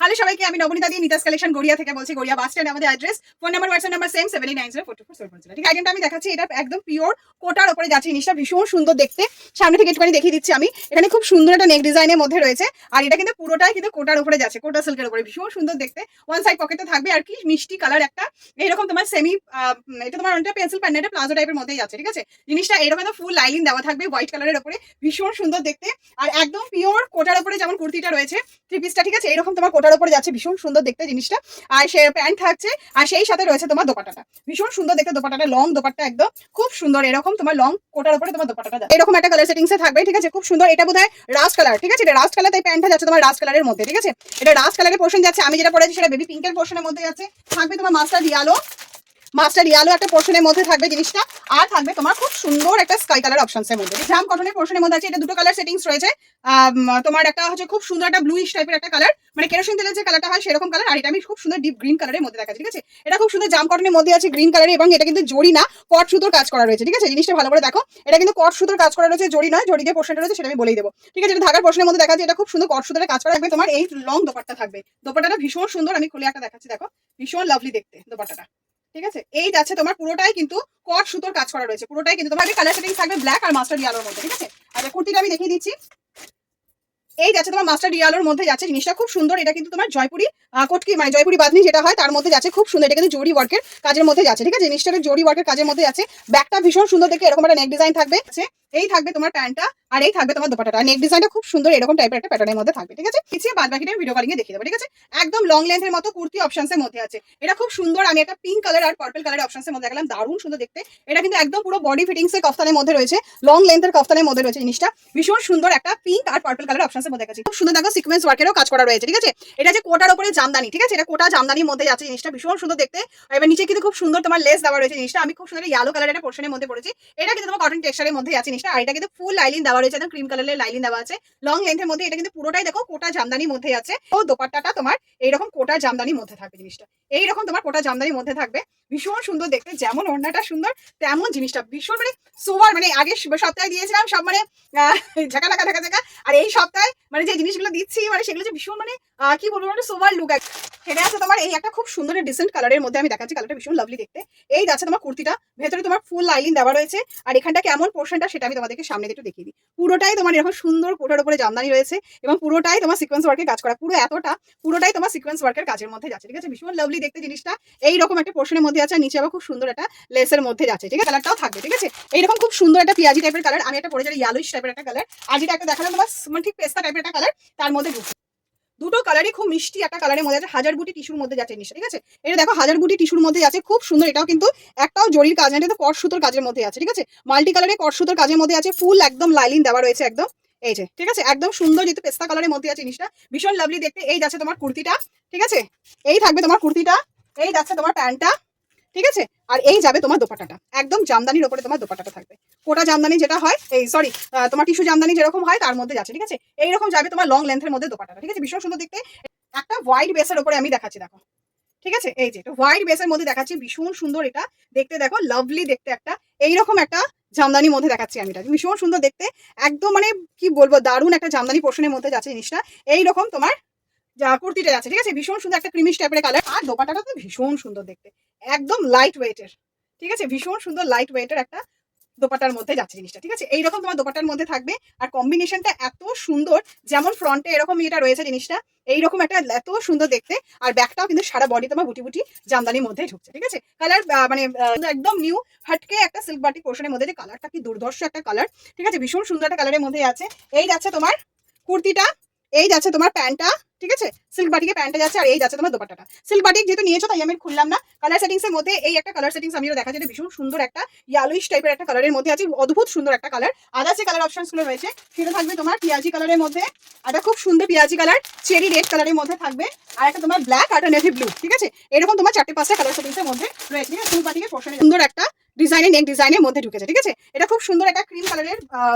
Hello সবাইকে, আমি নবনীতা দিয়ে নিতাস কালেকশন গড়িয়া থেকে বলছি। গড়িয়া বাস স্ট্যান্ড আমাদের address, phone number WhatsApp number same 79904247। ঠিক, আইটেমটা আমি দেখাচ্ছি, এটা একদম পিওর কোটার উপরে যাচ্ছে। জিনিসটা ভীষণ সুন্দর দেখতে, সামনে থেকে একটুখানি দেখিয়ে দিচ্ছি আমি। এখানে খুব সুন্দর একটা নেক ডিজাইনের মধ্যে রয়েছে, আর এটা কিন্তু পুরোটাই কিন্তু কোটার উপরে যাচ্ছে, কোটা সিল্কের উপরে, ভীষণ সুন্দর দেখতে। ওয়ান সাইড পকেটে থাকবে আর কি মিষ্টি কালার একটা, এইরকম তোমার সেমি, এটা তোমার অনেকটা পেন্সিল প্যান্ট, প্লাজো টাইপের মধ্যেই যাচ্ছে। ঠিক আছে, জিনিসটা এরকম ফুল লাইলিং দেওয়া থাকবে হোয়াইট কালারের উপরে, ভীষণ সুন্দর দেখতে। আর একদম পিওর কোটার উপরে যেমন কুর্তিটা রয়েছে থ্রি পিসটা, ঠিক আছে, এরকম তোমার কোটার উপরে যাচ্ছে, ভীষণ সুন্দর দেখতে জিনিসটা। আর সে প্যান্ট থাকছে, আর সেই সাথে রয়েছে তোমার দোপাট্টাটা, ভীষণ সুন্দর দেখতে। দোপাট্টাটা লং দোপাট্টা, একদম খুব সুন্দর, এরকম তোমার লং কোটার উপরে তোমার দোপাট্টাটা এরকম একটা কালার সেটিংসে থাকবে। ঠিক আছে, খুব সুন্দর। এটা বোধহয় রাস্ট কালার, ঠিক আছে, এটা রাস্ট কালার, তাই প্যান্টটা যাচ্ছে তোমার রাস্ট কালারের মধ্যে। ঠিক আছে, এটা রাস্ট কালারের পোর্শন যাচ্ছে, আমি যেটা পরেছি সেটা বেবি পিঙ্কের পোর্শনের মধ্যে যাচ্ছে। থাকবে তোমার মাস্টার ইয়ালো একটা পোর্শনের মধ্যে থাকবে জিনিসটা। আর থাকবে তোমার খুব সুন্দর একটা স্কাই কালার অপশনসের মধ্যে, জাম কটনের পোর্শনের মধ্যে আছে। এটা দুটো কালার সেটিংস রয়েছে। তোমার একটা হচ্ছে খুব সুন্দর একটা ব্লুইশ টাইপের একটা কালার, মানে কেরোসিন তেলের যে কালারটা হয় সেরকম কালার। আর এটা আমি খুব সুন্দর ডিপ গ্রিন কালারের মধ্যে দেখাচ্ছি। ঠিক আছে, এটা খুব সুন্দর জাম কটনের মধ্যে আছে, গ্রিন কালারে, এবং এটা কিন্তু জড়ি না, কট সুতোর কাজ করা রয়েছে। ঠিক আছে, জিনিসটা ভালো করে দেখো, এটা কিন্তু কট সুতোর কাজ করা রয়েছে, জড়ি নয়। জড়ি যে পোর্শনটা রয়েছে সেটা আমি বলেই দেবো। ঠিক আছে, এটা ঢাকার পোর্শনের মধ্যে দেখাচ্ছি, এটা খুব সুন্দর কট সুতোর কাজ করা থাকবে। তোমার এই লং দোপাট্টা থাকবে, দোপাট্টাটা ভীষণ সুন্দর, আমি খুলে একটা দেখাচ্ছি, দেখো ভীষণ লাভলি দেখতে দোপাট্টাটা। ঠিক আছে, এই যাচ্ছে তোমার পুরোটাই কিন্তু কট সুতোর কাজ করা রয়েছে, পুরোটাই কিন্তু তোমার কালার সেটিং থাকবে ব্ল্যাক আর মাস্টার্ড ইয়েলোর মধ্যে। ঠিক আছে, আর কুর্তিটা আমি দেখিয়ে দিচ্ছি, এই যাচ্ছে তোমার মাস্টার্ড ইয়েলোর মধ্যে যাচ্ছে, জিনিসটা খুব সুন্দর। এটা কিন্তু তোমার জয়পুরি কটকি, মানে জয়পুরি বাঁধনি যেটা হয় তার মধ্যে যাচ্ছে, খুব সুন্দর। এটা কিন্তু জরি ওয়ার্কের কাজের মধ্যে যাচ্ছে। ঠিক আছে, জিনিসটা জরি ওয়ার্কের কাজের মধ্যে যাচ্ছে। ব্যাকটা ভীষণ সুন্দর দেখে, এরকম একটা নেক ডিজাইন থাকবে। এই থাকবে তোমার প্যান্টটা, আর এই থাকবে তোমার দোপাট্টাটা। নেক ডিজাইনটা খুব সুন্দর, এরকম টাইপের একটা প্যাটার্নের মধ্যে থাকবে। ঠিক আছে, কিছু বাদ বাকিটা ভিডিও কলিং এ দেখিয়ে দেবো। ঠিক আছে, একদম লং লেন্থের মতো কুর্তি অপশনস এর মধ্যে আছে। এটা খুব সুন্দর, আমি একটা পিঙ্ক কালার আর পার্পল কালার অপশনস এর মধ্যে দেখালাম, দারুণ সুন্দর দেখতে। এটা কিন্তু একদম পুরো বডি ফিটিংস এর কফতানের মধ্যে রয়েছে, লং লেন্থের কফতানের মধ্যে রয়েছে। জিনিসটা ভীষণ সুন্দর, একটা পিঙ্ক আর পার্পল কালার অপশনস এর মধ্যে দেখাচ্ছি। খুব সুন্দর দেখো, সিকোয়েন্স ওয়ার্কেরও কাজ করা রয়েছে। ঠিক আছে, এটা যে কোটার উপরে জামদানি, ঠিক আছে, এটা কোটা জামদানির মধ্যে যাচ্ছে, জিনিসটা ভীষণ সুন্দর দেখতে। এবার নিচে কিন্তু খুব সুন্দর তোমার লেস দেওয়া রয়েছে। জিনিসটা আমি খুব সুন্দর ইয়েলো কালারের একটা পোর্শনের মধ্যে পড়েছি। এটা কিন্তু তোমার কটন টেক্সচারের মধ্যে আছে জিনিসটা। আর এটা কিন্তু ফুল লাইলিং দেওয়া রয়েছে, একদম ক্রিম কালারের লাইলিং দেওয়া আছে, লং লেন্থের মধ্যে। এটা কিন্তু পুরোটাই দেখো কোটা জামদানির মধ্যে আছে। ও দোপাট্টাটা তোমার এইরকম কোটা জামদানির মধ্যে থাকবে, জিনিসটা এইরকম তোমার কোটা জামদানির মধ্যে থাকবে, ভীষণ সুন্দর দেখতে। যেমন ওড়নাটা সুন্দর, তেমন জিনিসটা ভীষণ মানে সোবার, মানে আগের সপ্তাহে দিয়েছিলাম সব মানে ঝাঁকা ঢাকা ঢাকা ঢাকা, আর এই সপ্তাহে মানে যে জিনিসগুলো দিচ্ছি মানে সেগুলো যে ভীষণ মানে কি বলবো, মানে সোবার লুক। এটা আছে তোমার এই একটা খুব সুন্দর ডিসেন্ট কালারের মধ্যে আমি দেখাচ্ছি, কালারটা ভীষণ লাভলি দেখতে। এই যাচ্ছে তোমার কুর্তিটা, ভেতরে তোমার ফুল লাইলিং দেওয়া রয়েছে। আর এখানটা কেমন পোর্শনটা সেটা আমি তোমাদেরকে সামনে একটু দেখিয়ে দিই। পুরোটাই তোমার এরকম সুন্দর কোটার উপরে জামদানি রয়েছে, এবং পুরোটাই তোমার সিকোয়েন্স ওয়ার্কের কাজ করা, পুরোটাই তোমার সিকোয়েন্স ওয়ার্কের কাজের মধ্যে যাচ্ছে। ঠিক আছে, ভীষণ লাভলি দেখতে জিনিসটা। এইরকম একটা পোর্শনের মধ্যে আছে, নিচে আবার খুব সুন্দর একটা লেসের মধ্যে যাচ্ছে। ঠিক আছে, কালারটাও থাকবে। ঠিক আছে, এইরকম খুব সুন্দর একটা পিয়াজি টাইপের কালার, আমি একটা পরে যাই ইয়েলোইশ টাইপের একটা কালার। আর যেটা একটা দেখালাম তোমার মানে ঠিক পেস্তা টাইপের একটা কালার, তার মধ্যে দুটো কালারই খুব মিষ্টি একটা কালারের মধ্যে আছে, হাজার বুটি টিস্যুর মধ্যে যাচ্ছে জিনিসটা। ঠিক আছে, এটা দেখো হাজার বুটি টিস্যুর মধ্যে যাচ্ছে, খুব সুন্দর। এটাও কিন্তু একটাও জরির কাজ না, এটা তো কট সুতোর কাজের মধ্যে আছে। ঠিক আছে, মাল্টি কালারে কট সুতোর কাজের মধ্যে আছে, ফুল একদম লাইলিং দেওয়া রয়েছে একদম। এই যে ঠিক আছে, একদম সুন্দর, যেহেতু পেস্তা কালারের মধ্যে আছে জিনিসটা, ভীষণ লাভলি দেখতে। এই যাচ্ছে তোমার কুর্তিটা। ঠিক আছে, এই থাকবে তোমার কুর্তিটা, এই যাচ্ছে তোমার প্যান্টটা। ঠিক আছে, আর এই যাবে তোমার দোপাট্টাটা, একদম জামদানির উপরে তোমার দোপাট্টাটা থাকবে, কোটা জামদানি যেটা হয়, এই সরি তোমার টিস্যু জামদানি যেরকম হয় তার মধ্যে যাচ্ছে। ঠিক আছে, এইরকম যাবে তোমার লং লেন্থের মধ্যে দোপাট্টাটা। ঠিক আছে, ভীষণ সুন্দর দেখতে। একটা হোয়াইট বেসের উপরে আমি দেখাচ্ছি, দেখো। ঠিক আছে, এই যে হোয়াইট বেসের মধ্যে দেখাচ্ছি, ভীষণ সুন্দর এটা দেখতে। দেখো লাভলি দেখতে, একটা এইরকম একটা জামদানির মধ্যে দেখাচ্ছি আমি, এটা ভীষণ সুন্দর দেখতে। একদম মানে কি বলবো, দারুণ একটা জামদানি পোর্শনের মধ্যে যাচ্ছে জিনিসটা। এইরকম তোমার যা কুর্তিটা আছে। ঠিক আছে, ভীষণ সুন্দর একটা ক্রিমিশ টাইপের কালার, আর দোপাট্টাটা তো ভীষণ সুন্দর দেখতে, একদম লাইট ওয়েটের। ঠিক আছে, ভীষণ সুন্দর লাইট ওয়েটের একটা দোপাট্টার মধ্যে যাচ্ছে জিনিসটা। ঠিক আছে, এইরকম তোমার দোপাট্টার মধ্যে থাকবে, আর কম্বিনেশনটা এত সুন্দর, যেমন ফ্রন্টে এরকম এটা রয়েছে জিনিসটা, এইরকম একটা এত সুন্দর দেখতে। আর ব্যাকটাও কিন্তু সারা বডি তোমার বুটি বুটি জামদানির মধ্যে ঢুকছে। ঠিক আছে, কালার মানে একদম নিউ হাটকে একটা সিল্ক বাটিক পোর্শনের মধ্যে, যে কালারটা কি দুর্ধর্ষ একটা কালার। ঠিক আছে, ভীষণ সুন্দর একটা কালারের মধ্যে আছে। এই যাচ্ছে তোমার কুর্তিটা, এই যাচ্ছে তোমার প্যান্টটা। ঠিক আছে, সিল্ক বাটিকে প্যান্টটা যাচ্ছে, আর এই যাচ্ছে তোমার দোপাট্টাটা। সিল্ক বাটিক যেহেতু নিয়েছো তাই আমি খুললাম না। কালার সেটিংস এর মধ্যে এই একটা কালার সেটিংস আমিও দেখাচ্ছি, এটা ভীষণ সুন্দর একটা ইয়েলোইশ টাইপের একটা কালারের মধ্যে আছে, অদ্ভুত সুন্দর একটা কালার। আদার্স যে কালার অপশনস গুলো রয়েছে সেটা থাকবে তোমার পিয়াজি কালারের মধ্যে, একটা খুব সুন্দর পিয়াজি কালার, চেরি রেড কালারের মধ্যে থাকবে, আর একটা তোমার ব্ল্যাক আর নেভি ব্লু। ঠিক আছে, এরকম তোমার 4-5টা কালার সেটিংস এর মধ্যে রয়েছে। সিল্ক বাটিকের পোর্শনে সুন্দর একটা ডিজাইনের নেক ডিজাইনের মধ্যে ঢুকেছে। ঠিক আছে, এটা খুব সুন্দর একটা ক্রিম কালারের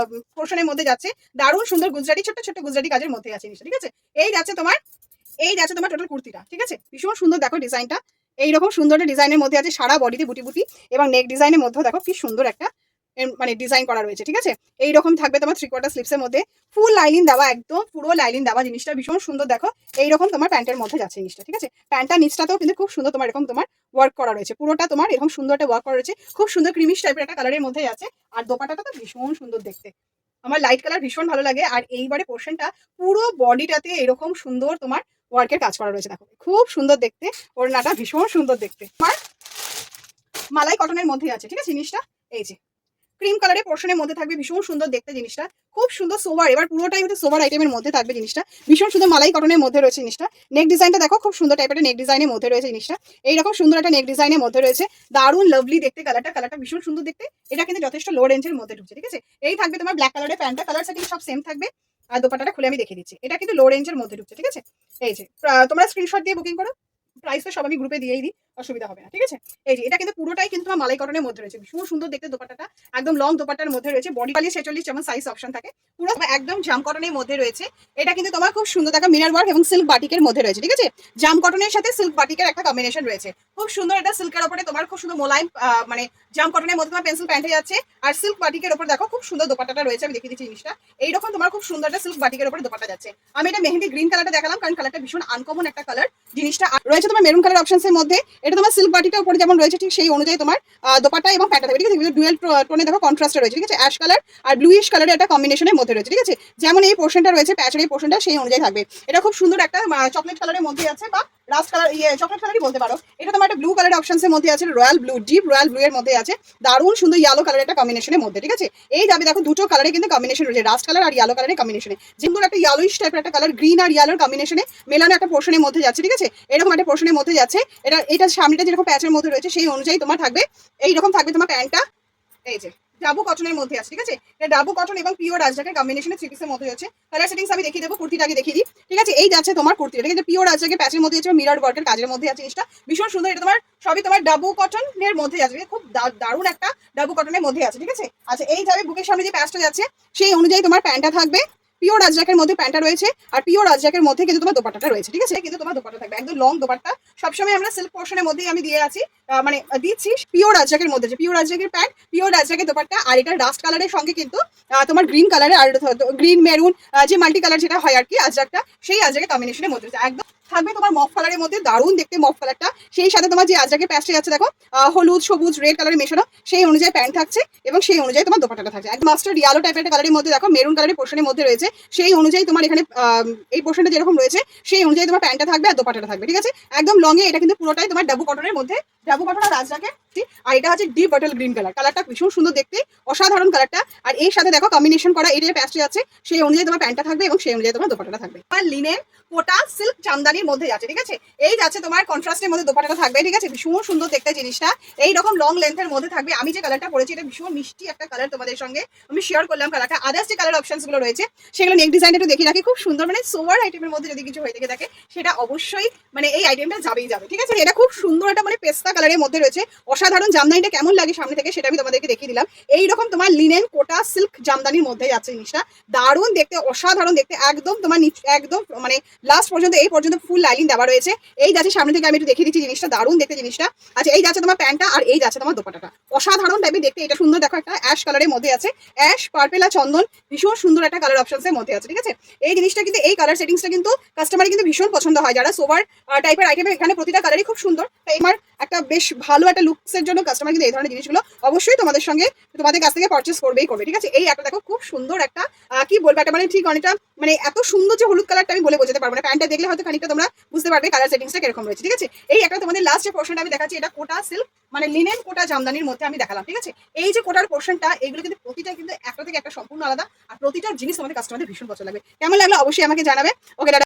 পোর্শনের মধ্যে যাচ্ছে, দারুণ সুন্দর গুজরাটি, ছোট্ট ছোট্ট গুজরাটি কাজের মধ্যে আছে জিনিসটা। ঠিক আছে, এই যাচ্ছে তোমার টোটাল কুর্তিটা। ঠিক আছে, ভীষণ সুন্দর দেখো ডিজাইনটা, এইরকম সুন্দর ডিজাইনের মধ্যে আছে, সারা বডিতে বুটি বুটি, এবং নেক ডিজাইনের মধ্যে দেখো কি সুন্দর একটা মানে ডিজাইন করা রয়েছে, ঠিক আছে। এইরকম থাকবে তোমার 3/4 স্লিভসের মধ্যে, ফুল লাইনিং দেওয়া, একদম পুরো লাইনিং দেওয়া, জিনিসটা ভীষণ সুন্দর। দেখো এইরকম তোমার প্যান্টের মধ্যে যাচ্ছে জিনিসটা, ঠিক আছে। প্যান্টটা নিচটাতেও কিন্তু খুব সুন্দর তোমার এরকম তোমার ওয়ার্ক করা রয়েছে, পুরোটা তোমার এরকম সুন্দর একটা ওয়ার্ক করা রয়েছে, খুব সুন্দর ক্রিমিশ টাইপের একটা কালারের মধ্যে আছে। আর দোপাট্টাটা তো ভীষণ সুন্দর দেখতে, আমার লাইট কালার ভীষণ ভালো লাগে। আর এইবারে পোর্শনটা পুরো বডিটাতে এরকম সুন্দর তোমার ওয়ার্কের কাজ করা রয়েছে, দেখো খুব সুন্দর দেখতে, ওড়নাটা ভীষণ সুন্দর দেখতে। আমার মালাই কটনের মধ্যে আছে, ঠিক আছে জিনিসটা। এই যে ক্রিম কালারের পোর্শনের মধ্যে থাকবে, ভীষণ সুন্দর দেখতে জিনিসটা, খুব সুন্দর সোবার। এবার পুরোটাই হচ্ছে সোবার আইটেমের মধ্যে থাকবে জিনিসটা, ভীষণ সুন্দর মালাই কটনের মধ্যে রয়েছে জিনিসটা। নেক ডিজাইনটা দেখো খুব সুন্দর টাইপের নেক ডিজাইনের মধ্যে রয়েছে জিনিসটা, এইরকম সুন্দর একটা নেক ডিজাইনের মধ্যে রয়েছে, দারুণ লাভলি দেখতে কালারটা ভীষণ সুন্দর দেখতে। এটা কিন্তু যথেষ্ট লো রেঞ্জের মধ্যে ঢুকছে, ঠিক আছে। এই থাকবে তোমার ব্ল্যাক কালারের প্যান্টটা, কালার সেটিং সব সেম থাকবে। আর দোপাট্টাটা খুলে আমি দেখিয়ে দিচ্ছি, এটা কিন্তু লো রেঞ্জের মধ্যে ঢুকছে, ঠিক আছে। এই যে তোমরা স্ক্রিনশট দিয়ে বুকিং করো, প্রাইস তো সব আমি গ্রুপে দিয়েই দিই, অসুবিধা হবে না, ঠিক আছে। এই যে এটা কিন্তু পুরোটাই কিন্তু তোমার মালাই কটনের মধ্যে রয়েছে, ভীষণ সুন্দর দেখতে দোপাট্টাটা, একদম লং দোপাট্টার মধ্যে রয়েছে, বডি 46 যেমন সাইজ অপশন থাকে, পুরো একদম জাম কটনের মধ্যে রয়েছে। এটা কিন্তু তোমার খুব সুন্দর দেখা মিরর ওয়ার্ক এবং সিল্ক বাটিকের মধ্যে রয়েছে, ঠিক আছে। জাম কটনের সাথে সিল্ক বাটিকের একটা কম্বিনেশন রয়েছে, খুব সুন্দর। এটা সিল্কের উপরে তোমার খুব সুন্দর মোলায়েম মানে জাম কটনের মধ্যে তোমার পেন্সিল প্যান্টে যাচ্ছে, আর সিল্ক বাটিকের উপর দেখো খুব সুন্দর দোপাট্টাটা রয়েছে, আমি দেখিয়ে দিচ্ছি জিনিসটা। এইরকম তোমার খুব সুন্দর একটা সিল্ক বাটিকের উপরে দোপাট্টা যাচ্ছে। আমি এটা মেহেন্দি গ্রিন কালারটা দেখালাম, কারণ কালারটা ভীষণ আনকমন একটা কালার। জিনিসটা রয়েছে তোমার মেরুন কালার অপশনসের মধ্যে, এটা তোমার সিল্ক বাটিটার উপরে যেমন রয়েছে ঠিক সেই অনুযায়ী তোমার দোপাট্টা এবং প্যান্টটা থাকবে, ঠিক আছে। ডুয়েল টোনে দেখো কন্ট্রাস্টে রয়েছে, ঠিক আছে। অ্যাশ কালার আর ব্লুইশ কালারের একটা কম্বিনেশনের মধ্যে রয়েছে, ঠিক আছে। যেমন এই পোর্শনটা রয়েছে প্যাচের এই পোর্শনটা সেই অনুযায়ী থাকবে। এটা খুব সুন্দর একটা চকলেট কালারের মধ্যে আছে, বা রাস্ট কালার চকলেট কালারই বলতে পারো। এটা তোমার একটা ব্লু কালার অপশনসের মধ্যে আছে, royal blue, deep royal blue এর মধ্যে আছে, দারুণ সুন্দর ইয়েলো কালারের একটা কম্বিনেশনের মধ্যে, ঠিক আছে। এই যাবে দেখো দুটো কালারে কিন্তু কম্বিনেশন রয়েছে, রাস্ট কালার আর ইয়েলো কালারের কম্বিনেশনে, যেমন একটা ইয়েলোইশ টাইপের একটা কালার, গ্রিন আর ইয়েলোর কম্বিনেশনে মেলানো একটা পোর্শনের মধ্যে যাচ্ছে, ঠিক আছে। এরকম একটা পোর্শনের মধ্যে যাচ্ছে। এটা সামনেটা যেরকম প্যাচের মধ্যে রয়েছে সেই অনুযায়ী তোমার থাকবে, এইরকম থাকবে তোমার প্যান্টটা। এই যে ডাবু কটনের মধ্যে আছে, ঠিক আছে। এটা ডাবু কটন এবং পিওর রাজজাকের কম্বিনেশনে 3 পিসের মধ্যে হচ্ছে। কালার সেটিংস আমি দেখিয়ে দেবো, কুর্তিটাকে দেখিয়ে দিই, ঠিক আছে। এই যাচ্ছে তোমার কুর্তিটা, ঠিক আছে, পিওর রাজজাকের প্যাচের মধ্যে আছে, মিরর ওয়ার্কের কাজের মধ্যে আছে জিনিসটা, ভীষণ সুন্দর। এটা তোমার সবই তোমার ডাবু কটনের মধ্যে আছে, খুব দারুণ একটা ডাবু কটনের মধ্যে আছে, ঠিক আছে। আচ্ছা এই যাবে বুকের সামনে যে প্যাচটা যাচ্ছে সেই অনুযায়ী তোমার প্যান্টটা থাকবে, পিওর রাজজাকের মধ্যে প্যান্টটা রয়েছে, আর পিওর রাজজাকের মধ্যে কিন্তু তোমার দোপাট্টাটা রয়েছে, ঠিক আছে। কিন্তু তোমার দোপাট্টা থাকবে একদম লং দোপাট্টা, সবসময় আমরা সিল্ক পোর্শনের মধ্যেই আমি দিয়ে আছি, মানে দিচ্ছি পিওর রাজজাকের মধ্যে, যে পিওর রাজজাকের প্যান্ট, পিওর রাজজাকের দোপাট্টা। আর এটা ডাস্ট কালারের সঙ্গে কিন্তু তোমার গ্রিন কালারের আর গ্রিন মেরুন যে মাল্টি কালার যেটা হয় আর কি আজরাকটা, সেই আজরাকের কম্বিনেশনের মধ্যে একদম থাকবে তোমার মফ কালারের মধ্যে, দারুণ দেখতে মফ কালারটা। সেই সাথে তোমার যে আজরাকের প্যাচটা যাচ্ছে দেখো হলুদ সবুজ রেড কালারের মেশানো, সেই অনুযায়ী প্যান্ট থাকছে এবং সেই অনুযায়ী তোমার দোপাট্টাটা থাকছে একদম মাস্টার্ড ইয়েলো টাইপের একটা কালারের মধ্যে, দেখো মেরুন কালারের পোর্শনের মধ্যে রয়েছে, সেই অনুযায়ী তোমার এখানে এই পোর্শনটা যেরকম রয়েছে সেই অনুযায়ী তোমার প্যান্টটা থাকবে আর দোপাট্টাটা থাকবে, ঠিক আছে। একদম লং এ এটা কিন্তু পুরোটাই তোমার ডাবু কটনের মধ্যে, ডাবু কটন আর রাজরাকের, আর এটা হচ্ছে ডিপ বটল গ্রিন কালার, কালারটা ভীষণ সুন্দর দেখতে, অসাধারণ কালারটা। আর এর সাথে দেখো কম্বিনেশন করা এই যে প্যাচটা আছে সেই অনুযায়ী তোমার প্যান্টটা থাকবে এবং সেই অনুযায়ী তোমার দোপাট্টাটা থাকবে। আর লিনেন কোটা সিল্ক জামদানির মধ্যে যাচ্ছে, ঠিক আছে। এই যাচ্ছে তোমার কন্ট্রাস্টের মধ্যে দোপাট্টাটা থাকবে, ঠিক আছে, ভীষণ সুন্দর দেখতে জিনিসটা, এইরকম লং লেন্থের মধ্যে থাকবে। আমি যে কালারটা পরেছি এটা ভীষণ মিষ্টি একটা কালার, তোমাদের সঙ্গে আমি শেয়ার করলাম কালারটা। আদার্স যে কালার অপশনস গুলো রয়েছে সেগুলো নেক ডিজাইন একটু দেখে রাখি, খুব সুন্দর, মানে সোয়ার আইটেমের মধ্যে যদি কিছু হয়ে থেকে থাকে সেটা অবশ্যই মানে এই আইটেমটা যাবেই যাবে, ঠিক আছে। এটা খুব সুন্দর একটা মানে পেস্তা কালারের মধ্যে রয়েছে, অসাধারণ। জামদানিটা কেমন লাগে সামনে থেকে সেটা আমি তোমাদেরকে দেখিয়ে দিলাম। এইরকম তোমার লিনেন কোটা সিল্ক জামদানির মধ্যে যাচ্ছে জিনিসটা, দারুণ দেখতে, অসাধারণ দেখতে, একদম তোমার একদম মানে লাস্ট পর্যন্ত এই পর্যন্ত ফুল লাইনিং দেওয়া রয়েছে। এই যাচ্ছে সামনে থেকে আমি একটু দেখিয়ে দিচ্ছি জিনিসটা, দারুণ দেখতে জিনিসটা। আচ্ছা এই যাচ্ছে তোমার প্যান্টটা আর এই যাচ্ছে তোমার দোপাট্টাটা, অসাধারণ টাইপের দেখতে। এটা সুন্দর দেখো একটা অ্যাশ কালারের মধ্যে আছে, অ্যাশ পার্পেল আর চন্দন, ভীষণ সুন্দর একটা কালার অপশনসের মধ্যে আছে, ঠিক আছে। এই জিনিসটা কিন্তু এই কালার সেটিংসটা কিন্তু কাস্টমারের কিন্তু ভীষণ পছন্দ হয়, যারা সোভার টাইপের আইটেম, এখানে প্রতিটা কালারই খুব সুন্দর। তাই আমার একটা বেশ ভালো একটা লুকসের জন্য কাস্টমার কিন্তু এই ধরনের জিনিসগুলো অবশ্যই তোমাদের কাছ থেকে পারচেস করবেই করবে, ঠিক আছে। এই একটা দেখো খুব সুন্দর একটা কি বলবো একটা মানে ঠিক অনেকটা মানে এত সুন্দর যে হলুদ কালারটা আমি বলে বোঝাতে পারবো না, প্যান্টটা দেখলে হয়তো খানিকটা তোমরা বুঝতে পারবে কালার সেটিংসটা কিরকম রয়েছে, ঠিক আছে। এই একটা তোমাদের লাস্ট যে পোর্শনটা আমি দেখাচ্ছি এটা কোটা সিল্ক মানে লিনেন কোটা জামদানির মধ্যে আমি দেখালাম, ঠিক আছে। এই যে কোটার পোর্শনটা এগুলো কিন্তু প্রতিটা কিন্তু একটা থেকে একটা সম্পূর্ণ আলাদা, আর প্রতিটা জিনিস আমাদের কাস্টমারদের ভীষণ পছন্দ লাগবে। কেমন লাগলো অবশ্যই আমাকে জানাবে। ওকে।